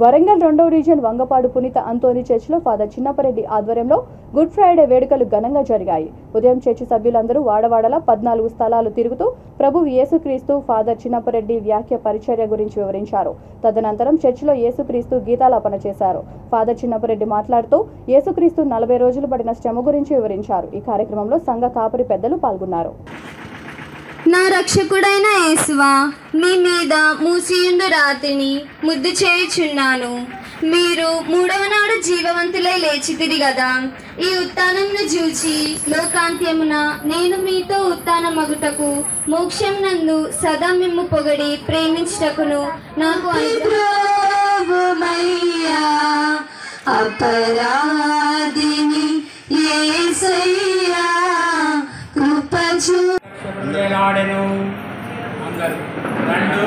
వరంగల్ 2వ రీజియన్ వంగపాడు పునీత అంతోని చర్చిలో ఫాదర్ చిన్నపరెడ్డి ఆధ్వర్యంలో గుడ్ ఫ్రైడే వేడుకలు ఘనంగా జరిగాయి. ఉదయం చర్చి సభ్యులందరూ వాడవాడలా 14 స్థలాలు తిరుగుతూ ప్రభువు యేసుక్రీస్తు ఫాదర్ చిన్నపరెడ్డి వ్యాఖ్య పరిచర్య గురించి వివరించారు. తదనంతరం చర్చిలో యేసుక్రీస్తు గీతాలాపన చేశారు. ఫాదర్ చిన్నపరెడ్డి మాట్లాడుతూ యేసుక్రీస్తు 40 రోజులు పడిన శ్రమ గురించి వివరించారు. ఈ కార్యక్రమంలో సంఘ కాపరి పెద్దలు పాల్గొన్నారు. నా రక్షకుడైన యేసువా, మీ మీద మూసియుండు రాతిని ముద్దు చేయుచున్నాను. మీరు 3వ నాడు జీవవంతులై లేచితిరి గదా. ఈ ఉత్థానమును చూచి లోకాంత్యమున నేను మీతో ఉత్థానమగుటకు మోక్షం నందు సదా మిమ్ము పొగడి ప్రేమించుటకును నాకు అపరాధిని యేసయ్యా కృపచూ వేలాడెను. అందరూ రెండు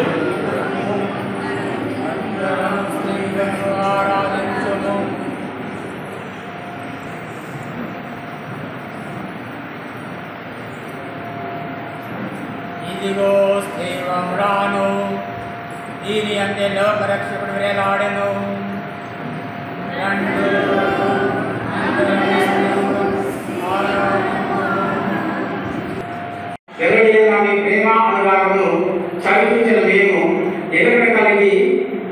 ఆరాధించుము. ఇదిగో దైవం రాను, దీని అంటే లోకరక్షకుడు వేలాడెను. రెండు మీ ప్రేమ అనురాగమును చదివించిన మేము ఎదురు కలిగి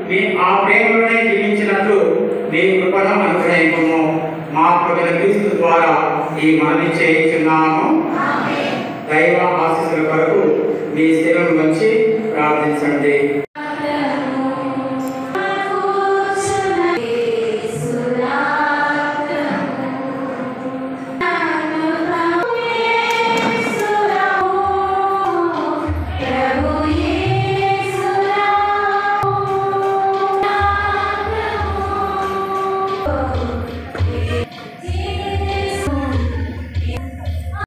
మీ ఆ ప్రేమలోనే జీవించినట్లు మీ కృపను అనుగ్రహించము. మా ప్రభువైన క్రీస్తు ద్వారా ఈ మనవి చేయించున్నాము. దైవ ఆశీస్సుల కొరకు మీ శిరము వచ్చి ప్రార్థించండి.